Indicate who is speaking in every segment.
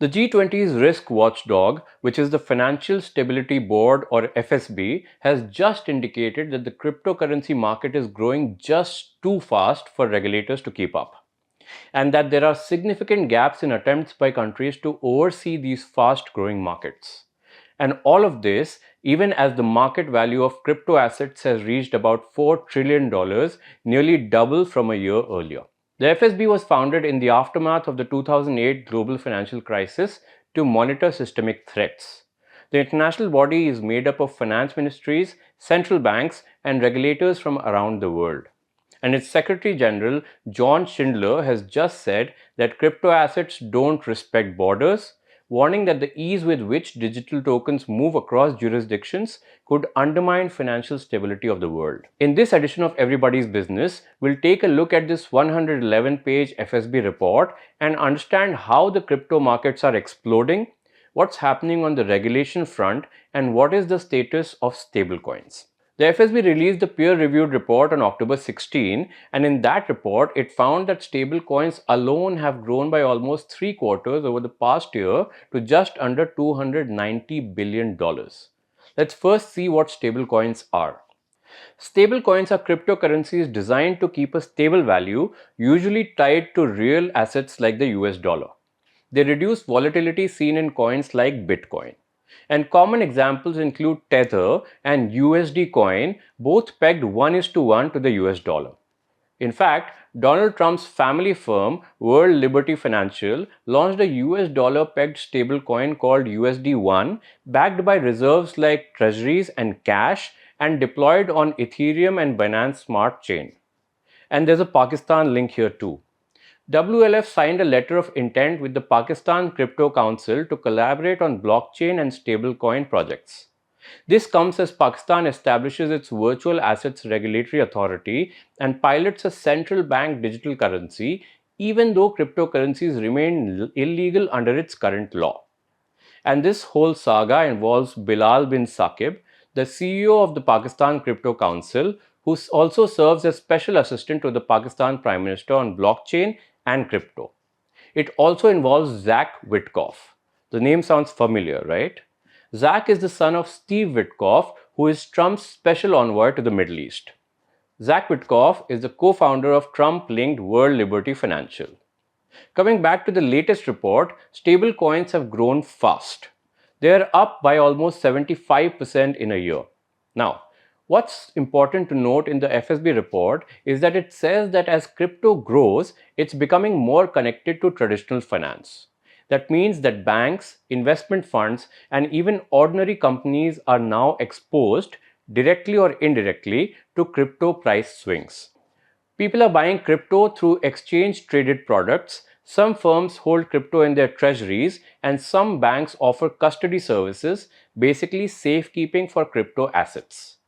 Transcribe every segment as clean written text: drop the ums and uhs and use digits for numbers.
Speaker 1: The G20's risk watchdog, which is the Financial Stability Board or FSB, has just indicated that the cryptocurrency market is growing just too fast for regulators to keep up, and that there are significant gaps in attempts by countries to oversee these fast growing markets. And all of this, even as the market value of crypto assets has reached about $4 trillion, nearly double from a year earlier. The FSB was founded in the aftermath of the 2008 global financial crisis to monitor systemic threats. The international body is made up of finance ministries, central banks, and regulators from around the world. And its Secretary General, John Schindler, has just said that crypto assets don't respect borders, warning that the ease with which digital tokens move across jurisdictions could undermine financial stability of the world. In this edition of Everybody's Business, we'll take a look at this 111-page FSB report and understand how the crypto markets are exploding, what's happening on the regulation front, and what is the status of stablecoins. The FSB released a peer-reviewed report on October 16, and in that report, it found that stablecoins alone have grown by almost 3/4 over the past year to just under $290 billion. Let's first see what stablecoins are. Stablecoins are cryptocurrencies designed to keep a stable value, usually tied to real assets like the US dollar. They reduce volatility seen in coins like Bitcoin. And common examples include Tether and USD coin, both pegged 1:1 to the US dollar. In fact, Donald Trump's family firm, World Liberty Financial, launched a US dollar pegged stablecoin called USD1, backed by reserves like treasuries and cash, and deployed on Ethereum and Binance Smart Chain. And there's a Pakistan link here too. WLF signed a letter of intent with the Pakistan Crypto Council to collaborate on blockchain and stablecoin projects. This comes as Pakistan establishes its Virtual Assets Regulatory Authority and pilots a central bank digital currency, even though cryptocurrencies remain illegal under its current law. And this whole saga involves Bilal bin Saqib, the CEO of the Pakistan Crypto Council, who also serves as special assistant to the Pakistan Prime Minister on blockchain and crypto. It also involves Zach Witkoff. The name sounds familiar, right? Zach is the son of Steve Witkoff, who is Trump's special envoy to the Middle East. Zach Witkoff is the co-founder of Trump-linked World Liberty Financial. Coming back to the latest report, stablecoins have grown fast. They are up by almost 75% in a year. Now, what's important to note in the FSB report is that it says that as crypto grows, it's becoming more connected to traditional finance. That means that banks, investment funds, and even ordinary companies are now exposed, directly or indirectly, to crypto price swings. People are buying crypto through exchange-traded products. Some firms hold crypto in their treasuries, and some banks offer custody services, basically safekeeping for crypto assets.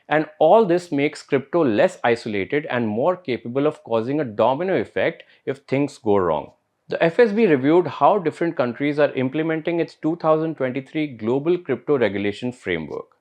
Speaker 1: And all this makes crypto less isolated and more capable of causing a domino effect if things go wrong. The FSB reviewed how different countries are implementing its 2023 Global Crypto Regulation Framework.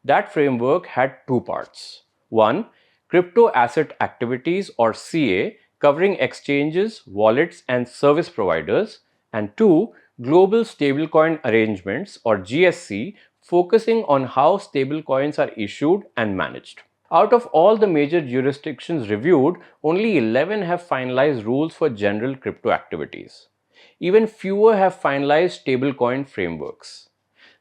Speaker 1: That framework had two parts. One, Crypto Asset Activities or CA, covering exchanges, wallets, and service providers, and two, Global Stablecoin Arrangements or GSC, focusing on how stablecoins are issued and managed. Out of all the major jurisdictions reviewed, only 11 have finalized rules for general crypto activities. Even fewer have finalized stablecoin frameworks.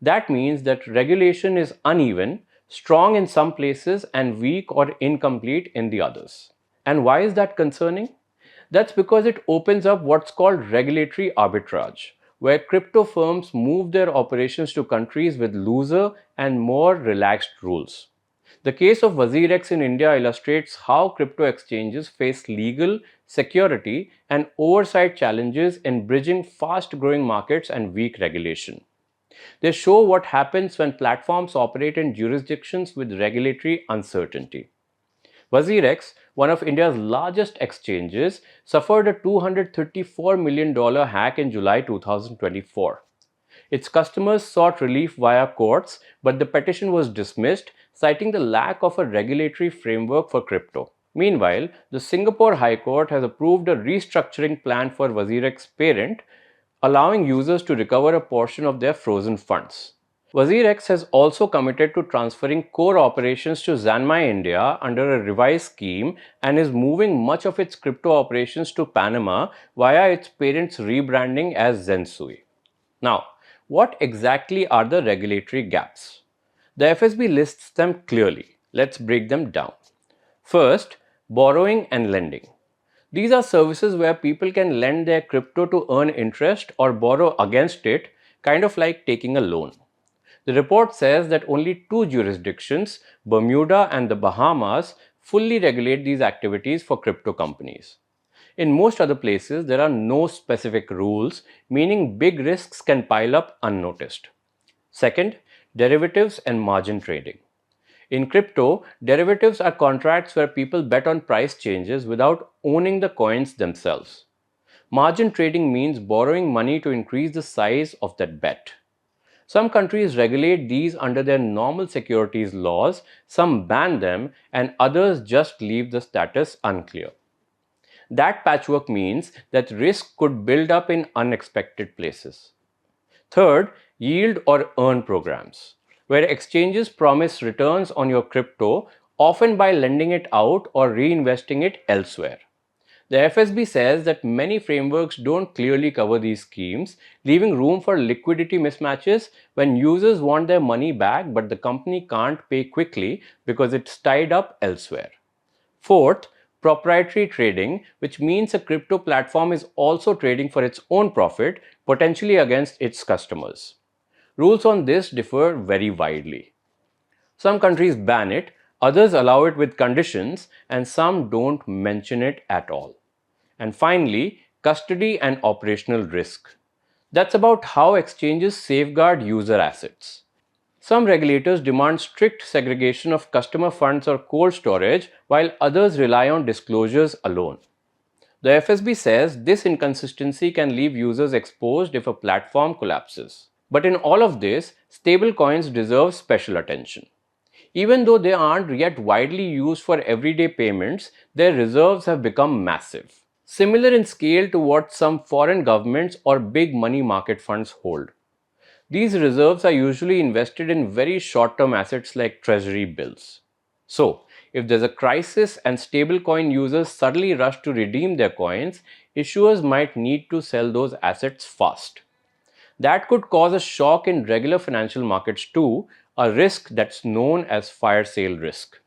Speaker 1: That means that regulation is uneven, strong in some places, and weak or incomplete in the others. And why is that concerning? That's because it opens up what's called regulatory arbitrage, where crypto firms move their operations to countries with looser and more relaxed rules. The case of WazirX in India illustrates how crypto exchanges face legal, security, and oversight challenges in bridging fast-growing markets and weak regulation. They show what happens when platforms operate in jurisdictions with regulatory uncertainty. WazirX, one of India's largest exchanges, suffered a $234 million hack in July 2024. Its customers sought relief via courts, but the petition was dismissed, citing the lack of a regulatory framework for crypto. Meanwhile, the Singapore High Court has approved a restructuring plan for WazirX parent, allowing users to recover a portion of their frozen funds. WazirX has also committed to transferring core operations to Zanmai India under a revised scheme and is moving much of its crypto operations to Panama via its parent's rebranding as Zensui. Now, what exactly are the regulatory gaps? The FSB lists them clearly. Let's break them down. First, borrowing and lending. These are services where people can lend their crypto to earn interest or borrow against it, kind of like taking a loan. The report says that only two jurisdictions, Bermuda and the Bahamas, fully regulate these activities for crypto companies. In most other places, there are no specific rules, meaning big risks can pile up unnoticed. Second, derivatives and margin trading. In crypto, derivatives are contracts where people bet on price changes without owning the coins themselves. Margin trading means borrowing money to increase the size of that bet. Some countries regulate these under their normal securities laws, some ban them, and others just leave the status unclear. That patchwork means that risk could build up in unexpected places. Third, yield or earn programs, where exchanges promise returns on your crypto, often by lending it out or reinvesting it elsewhere. The FSB says that many frameworks don't clearly cover these schemes, leaving room for liquidity mismatches when users want their money back but the company can't pay quickly because it's tied up elsewhere. Fourth, proprietary trading, which means a crypto platform is also trading for its own profit, potentially against its customers. Rules on this differ very widely. Some countries ban it, others allow it with conditions, and some don't mention it at all. And finally, custody and operational risk. That's about how exchanges safeguard user assets. Some regulators demand strict segregation of customer funds or cold storage, while others rely on disclosures alone. The FSB says this inconsistency can leave users exposed if a platform collapses. But in all of this, stablecoins deserve special attention. Even though they aren't yet widely used for everyday payments, their reserves have become massive, similar in scale to what some foreign governments or big money market funds hold. These reserves are usually invested in very short term assets like treasury bills. So, if there's a crisis and stablecoin users suddenly rush to redeem their coins, issuers might need to sell those assets fast. That could cause a shock in regular financial markets too, a risk that's known as fire sale risk.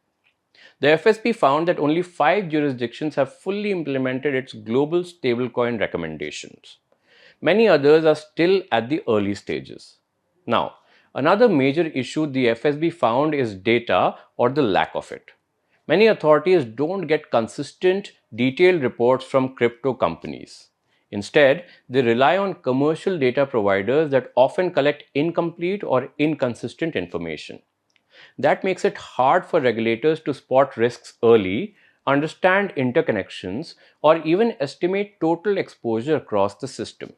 Speaker 1: The FSP found that only 5 jurisdictions have fully implemented its global stablecoin recommendations. Many others are still at the early stages. Now, another major issue the FSB found is data or the lack of it. Many authorities don't get consistent, detailed reports from crypto companies. Instead, they rely on commercial data providers that often collect incomplete or inconsistent information. That makes it hard for regulators to spot risks early, understand interconnections, or even estimate total exposure across the system.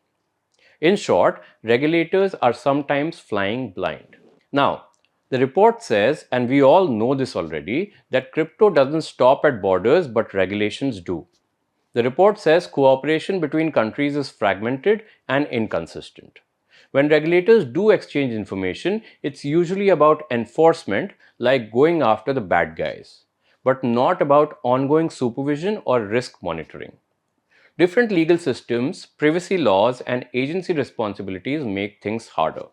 Speaker 1: In short, regulators are sometimes flying blind. Now, the report says, and we all know this already, that crypto doesn't stop at borders but regulations do. The report says cooperation between countries is fragmented and inconsistent. When regulators do exchange information, it's usually about enforcement, like going after the bad guys, but not about ongoing supervision or risk monitoring. Different legal systems, privacy laws, and agency responsibilities make things harder.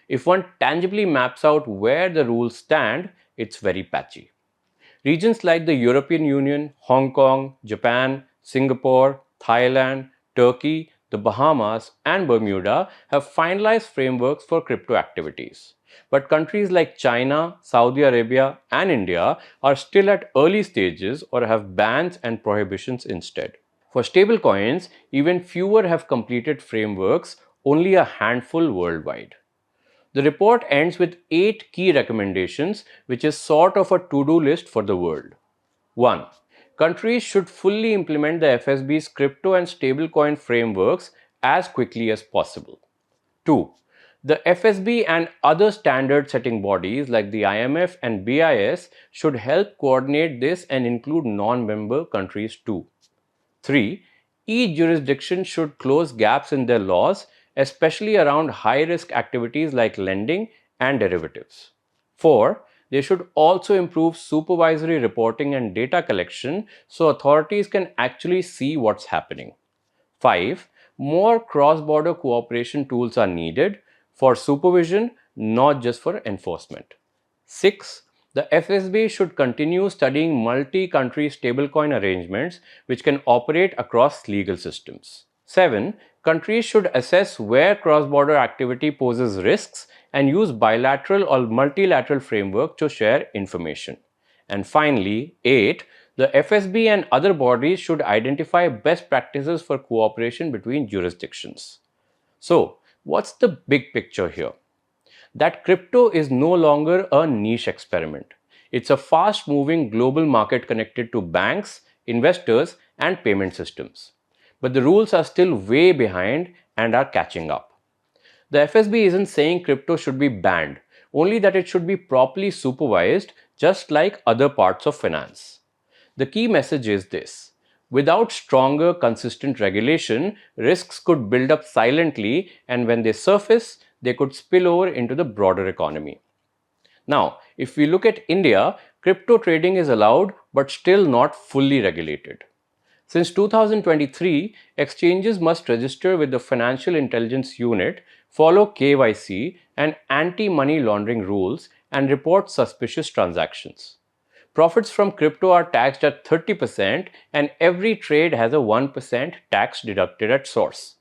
Speaker 1: If one tangibly maps out where the rules stand, it's very patchy. Regions like the European Union, Hong Kong, Japan, Singapore, Thailand, Turkey, the Bahamas, and Bermuda have finalized frameworks for crypto activities. But countries like China, Saudi Arabia, and India are still at early stages or have bans and prohibitions instead. For stablecoins, even fewer have completed frameworks, only a handful worldwide. The report ends with 8 key recommendations, which is sort of a to do list for the world. 1. Countries should fully implement the FSB's crypto and stablecoin frameworks as quickly as possible. 2. The FSB and other standard setting bodies like the IMF and BIS should help coordinate this and include non member countries too. 3. Each jurisdiction should close gaps in their laws, especially around high-risk activities like lending and derivatives. 4. They should also improve supervisory reporting and data collection so authorities can actually see what's happening. 5. More cross border cooperation tools are needed for supervision, not just for enforcement. 6. The FSB should continue studying multi country stablecoin arrangements which can operate across legal systems. 7. Countries should assess where cross border activity poses risks and use bilateral or multilateral framework to share information. And finally, 8. The FSB and other bodies should identify best practices for cooperation between jurisdictions. So, what's the big picture here? That crypto is no longer a niche experiment. It's a fast moving global market connected to banks, investors, and payment systems. But the rules are still way behind and are catching up. The FSB isn't saying crypto should be banned, only that it should be properly supervised, just like other parts of finance. The key message is this: without stronger, consistent regulation, risks could build up silently, and when they surface, they could spill over into the broader economy. Now, if we look at India, crypto trading is allowed but still not fully regulated. Since 2023, exchanges must register with the Financial Intelligence Unit, follow KYC and anti money laundering rules, and report suspicious transactions. Profits from crypto are taxed at 30%, and every trade has a 1% tax deducted at source.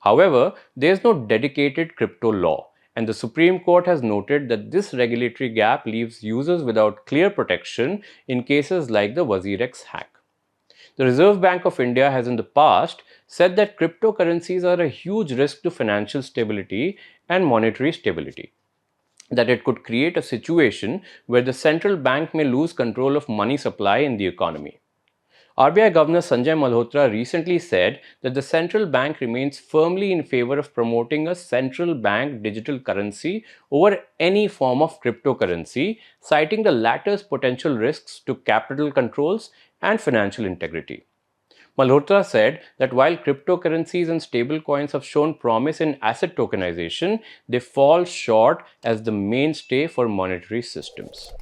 Speaker 1: However, there is no dedicated crypto law, and the Supreme Court has noted that this regulatory gap leaves users without clear protection in cases like the WazirX hack. The Reserve Bank of India has in the past said that cryptocurrencies are a huge risk to financial stability and monetary stability, that it could create a situation where the central bank may lose control of money supply in the economy. RBI Governor Sanjay Malhotra recently said that the central bank remains firmly in favor of promoting a central bank digital currency over any form of cryptocurrency, citing the latter's potential risks to capital controls and financial integrity. Malhotra said that while cryptocurrencies and stablecoins have shown promise in asset tokenization, they fall short as the mainstay for monetary systems.